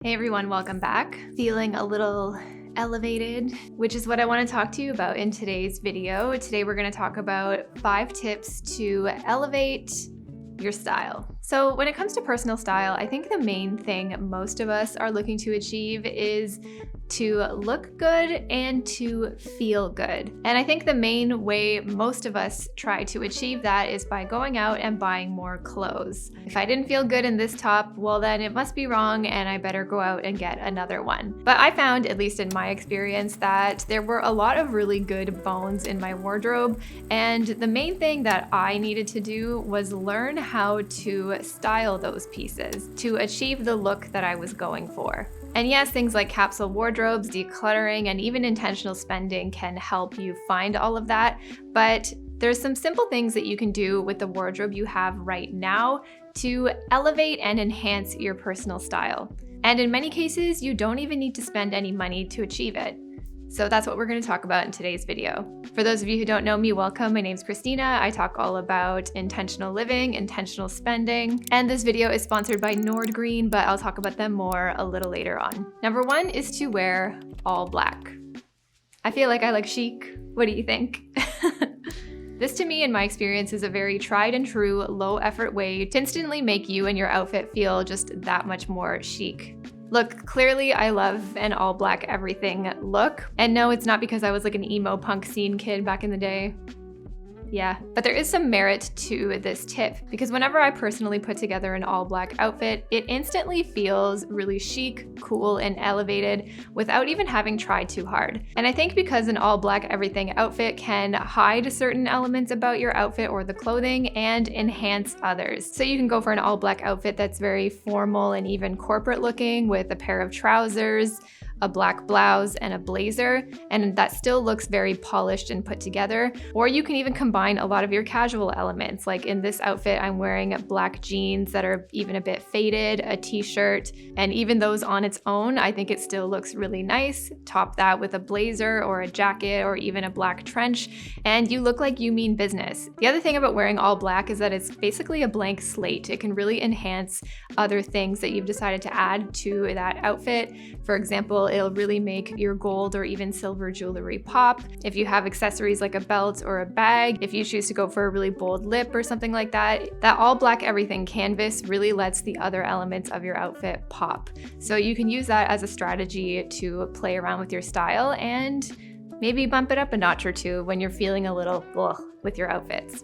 Hey everyone, welcome back. Feeling a little elevated, which is what I want to talk to you about in today's video. Today we're going to talk about 5 tips to elevate your style. So when it comes to personal style, I think the main thing most of us are looking to achieve is to look good and to feel good. And I think the main way most of us try to achieve that is by going out and buying more clothes. If I didn't feel good in this top, well then it must be wrong and I better go out and get another one. But I found, at least in my experience, that there were a lot of really good bones in my wardrobe, and the main thing that I needed to do was learn how to style those pieces to achieve the look that I was going for. And yes, things like capsule wardrobes, decluttering, and even intentional spending can help you find all of that, but there's some simple things that you can do with the wardrobe you have right now to elevate and enhance your personal style. And in many cases, you don't even need to spend any money to achieve it. So that's what we're going to talk about in today's video. For those of you who don't know me, welcome. My name's Christina. I talk all about intentional living, intentional spending, and this video is sponsored by Nordgreen, but I'll talk about them more a little later on. Number 1 is to wear all black. I feel like I look chic. What do you think? This, to me, in my experience, is a very tried and true, low effort way to instantly make you and your outfit feel just that much more chic. Look, clearly I love an all black everything look. And no, it's not because I was like an emo punk scene kid back in the day. Yeah, but there is some merit to this tip because whenever I personally put together an all black outfit, it instantly feels really chic, cool, and elevated without even having tried too hard. And I think because an all black everything outfit can hide certain elements about your outfit or the clothing and enhance others. So you can go for an all black outfit that's very formal and even corporate looking with a pair of trousers, a black blouse, and a blazer, and that still looks very polished and put together. Or you can even combine a lot of your casual elements. Like in this outfit, I'm wearing black jeans that are even a bit faded, a t-shirt, and even those on its own, I think it still looks really nice. Top that with a blazer or a jacket or even a black trench, and you look like you mean business. The other thing about wearing all black is that it's basically a blank slate. It can really enhance other things that you've decided to add to that outfit. For example, it'll really make your gold or even silver jewelry pop. If you have accessories like a belt or a bag, if you choose to go for a really bold lip or something like that, that all black everything canvas really lets the other elements of your outfit pop. So you can use that as a strategy to play around with your style and maybe bump it up a notch or two when you're feeling a little ugh with your outfits.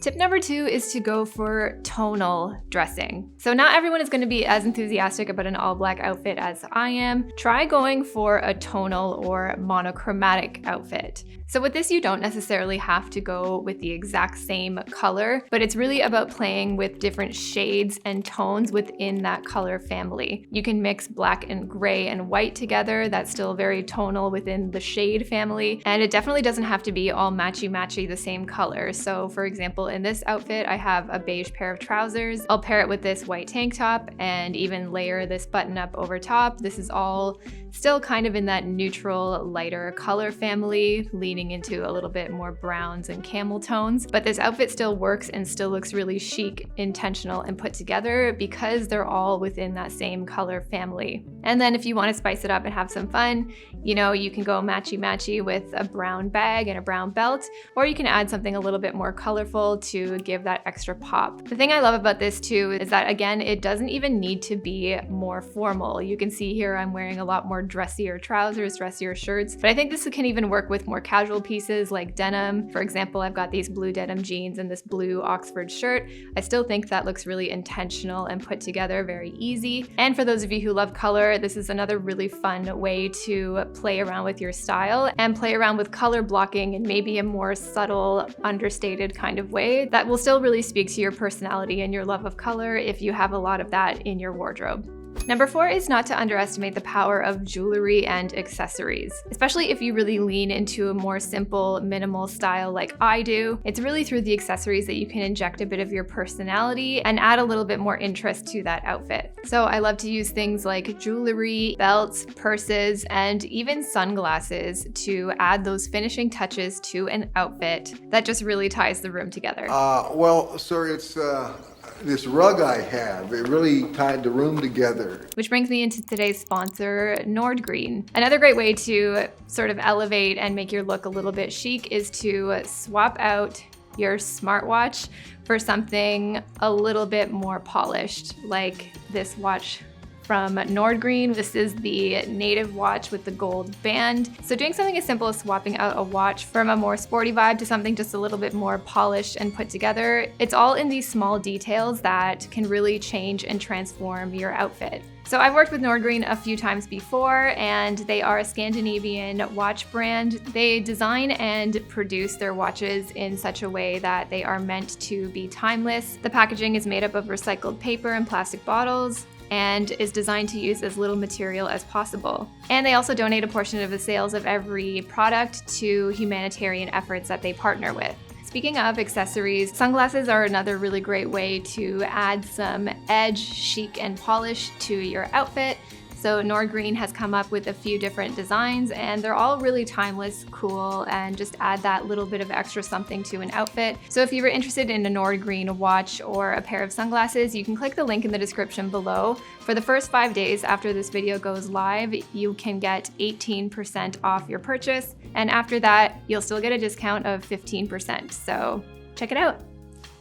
Tip number 2 is to go for tonal dressing. So not everyone is going to be as enthusiastic about an all black outfit as I am. Try going for a tonal or monochromatic outfit. So with this, you don't necessarily have to go with the exact same color, but it's really about playing with different shades and tones within that color family. You can mix black and gray and white together. That's still very tonal within the shade family. And it definitely doesn't have to be all matchy-matchy the same color. So for example, in this outfit, I have a beige pair of trousers. I'll pair it with this white tank top and even layer this button up over top. This is all still kind of in that neutral, lighter color family, leaning into a little bit more browns and camel tones. But this outfit still works and still looks really chic, intentional, and put together because they're all within that same color family. And then if you want to spice it up and have some fun, you know, you can go matchy-matchy with a brown bag and a brown belt, or you can add something a little bit more colorful to give that extra pop. The thing I love about this too is that, again, it doesn't even need to be more formal. You can see here I'm wearing a lot more dressier trousers, dressier shirts, but I think this can even work with more casual pieces like denim. For example, I've got these blue denim jeans and this blue Oxford shirt. I still think that looks really intentional and put together, very easy. And for those of you who love color, this is another really fun way to play around with your style and play around with color blocking in maybe a more subtle, understated kind of way that will still really speak to your personality and your love of color if you have a lot of that in your wardrobe. Number 4 is not to underestimate the power of jewelry and accessories, especially if you really lean into a more simple, minimal style like I do. It's really through the accessories that you can inject a bit of your personality and add a little bit more interest to that outfit. So I love to use things like jewelry, belts, purses, and even sunglasses to add those finishing touches to an outfit that just really ties the room together. Well, sir, it's this rug I have. It really tied the room together. Which brings me into today's sponsor, Nordgreen. Another great way to sort of elevate and make your look a little bit chic is to swap out your smartwatch for something a little bit more polished, like this watch from Nordgreen. This is the native watch with the gold band. So doing something as simple as swapping out a watch from a more sporty vibe to something just a little bit more polished and put together, it's all in these small details that can really change and transform your outfit. So I've worked with Nordgreen a few times before, and they are a Scandinavian watch brand. They design and produce their watches in such a way that they are meant to be timeless. The packaging is made up of recycled paper and plastic bottles, and is designed to use as little material as possible. And they also donate a portion of the sales of every product to humanitarian efforts that they partner with. Speaking of accessories, sunglasses are another really great way to add some edge, chic, and polish to your outfit. So Nordgreen has come up with a few different designs, and they're all really timeless, cool, and just add that little bit of extra something to an outfit. So if you were interested in a Nordgreen watch or a pair of sunglasses, you can click the link in the description below. For the first 5 days after this video goes live, you can get 18% off your purchase, and after that, you'll still get a discount of 15%. So check it out.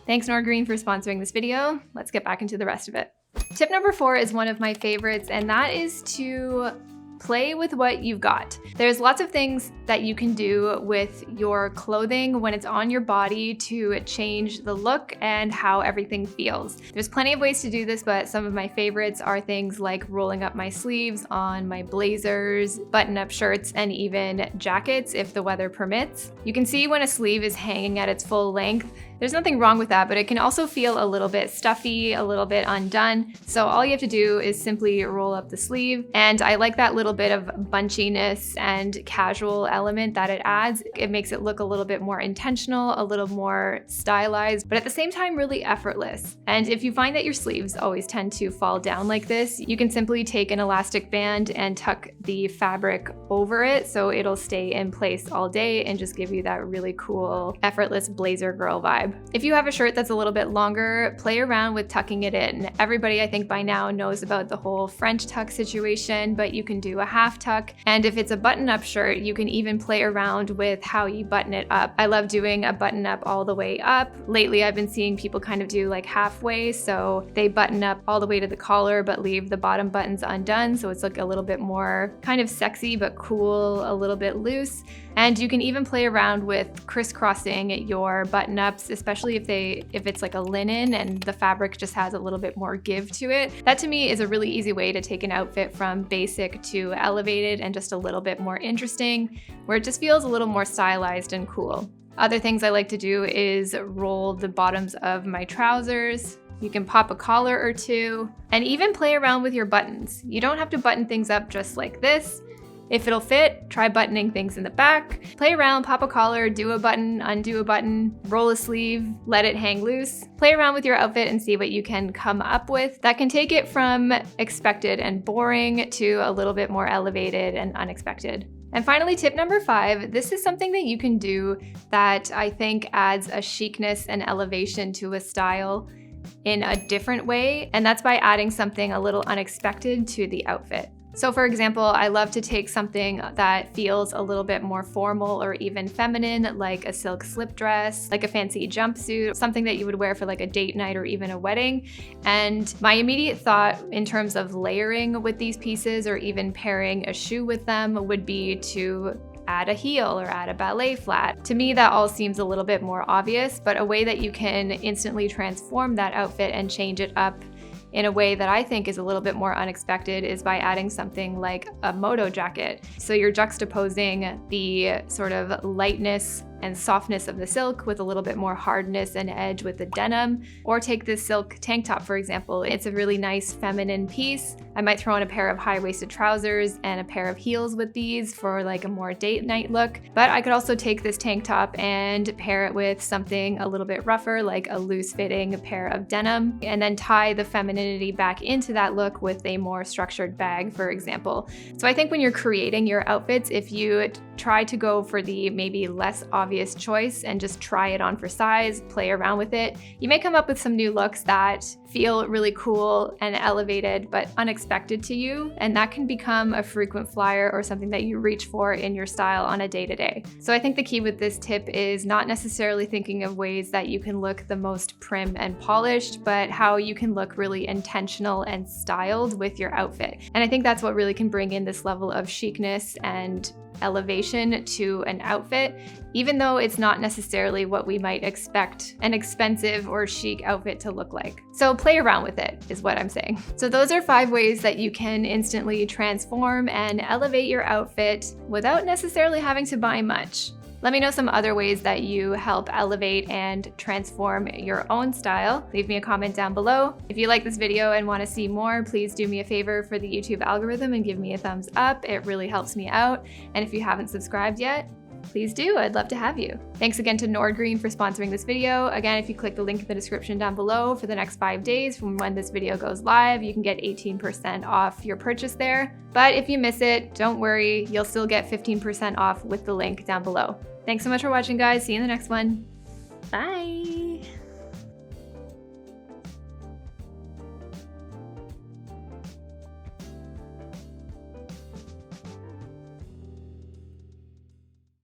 Thanks Nordgreen for sponsoring this video. Let's get back into the rest of it. Tip number 4 is one of my favorites, and that is to play with what you've got. There's lots of things that you can do with your clothing when it's on your body to change the look and how everything feels. There's plenty of ways to do this, but some of my favorites are things like rolling up my sleeves on my blazers, button-up shirts, and even jackets if the weather permits. You can see when a sleeve is hanging at its full length. There's nothing wrong with that, but it can also feel a little bit stuffy, a little bit undone. So all you have to do is simply roll up the sleeve. And I like that little bit of bunchiness and casual element that it adds. It makes it look a little bit more intentional, a little more stylized, but at the same time, really effortless. And if you find that your sleeves always tend to fall down like this, you can simply take an elastic band and tuck the fabric over it so it'll stay in place all day and just give you that really cool, effortless blazer girl vibe. If you have a shirt that's a little bit longer, play around with tucking it in. Everybody I think by now knows about the whole French tuck situation, but you can do a half tuck. And if it's a button-up shirt, you can even play around with how you button it up. I love doing a button up all the way up. Lately, I've been seeing people kind of do like halfway, so they button up all the way to the collar, but leave the bottom buttons undone, so it's like a little bit more kind of sexy, but cool, a little bit loose. And you can even play around with crisscrossing your button-ups, especially if it's like a linen and the fabric just has a little bit more give to it. That to me is a really easy way to take an outfit from basic to elevated and just a little bit more interesting, where it just feels a little more stylized and cool. Other things I like to do is roll the bottoms of my trousers. You can pop a collar or two, and even play around with your buttons. You don't have to button things up just like this. If it'll fit, try buttoning things in the back. Play around, pop a collar, do a button, undo a button, roll a sleeve, let it hang loose. Play around with your outfit and see what you can come up with that can take it from expected and boring to a little bit more elevated and unexpected. And finally, tip number 5, this is something that you can do that I think adds a chicness and elevation to a style in a different way, and that's by adding something a little unexpected to the outfit. So for example, I love to take something that feels a little bit more formal or even feminine, like a silk slip dress, like a fancy jumpsuit, something that you would wear for like a date night or even a wedding. And my immediate thought in terms of layering with these pieces or even pairing a shoe with them would be to add a heel or add a ballet flat. To me, that all seems a little bit more obvious, but a way that you can instantly transform that outfit and change it up in a way that I think is a little bit more unexpected is by adding something like a moto jacket. So you're juxtaposing the sort of lightness and softness of the silk with a little bit more hardness and edge with the denim. Or take this silk tank top, for example. It's a really nice feminine piece. I might throw on a pair of high-waisted trousers and a pair of heels with these for like a more date night look. But I could also take this tank top and pair it with something a little bit rougher, like a loose-fitting pair of denim, and then tie the femininity back into that look with a more structured bag, for example. So I think when you're creating your outfits, if you try to go for the maybe less obvious choice and just try it on for size, play around with it. You may come up with some new looks that feel really cool and elevated but unexpected to you, and that can become a frequent flyer or something that you reach for in your style on a day-to-day. So I think the key with this tip is not necessarily thinking of ways that you can look the most prim and polished, but how you can look really intentional and styled with your outfit. And I think that's what really can bring in this level of chicness and elevation to an outfit, even though it's not necessarily what we might expect an expensive or chic outfit to look like. So play around with it is what I'm saying. So those are 5 ways that you can instantly transform and elevate your outfit without necessarily having to buy much. Let me know some other ways that you help elevate and transform your own style. Leave me a comment down below. If you like this video and want to see more, please do me a favor for the YouTube algorithm and give me a thumbs up. It really helps me out. And if you haven't subscribed yet, please do. I'd love to have you. Thanks again to Nordgreen for sponsoring this video. Again, if you click the link in the description down below, for the next 5 days from when this video goes live, you can get 18% off your purchase there. But if you miss it, don't worry, you'll still get 15% off with the link down below. Thanks so much for watching, guys. See you in the next one. Bye.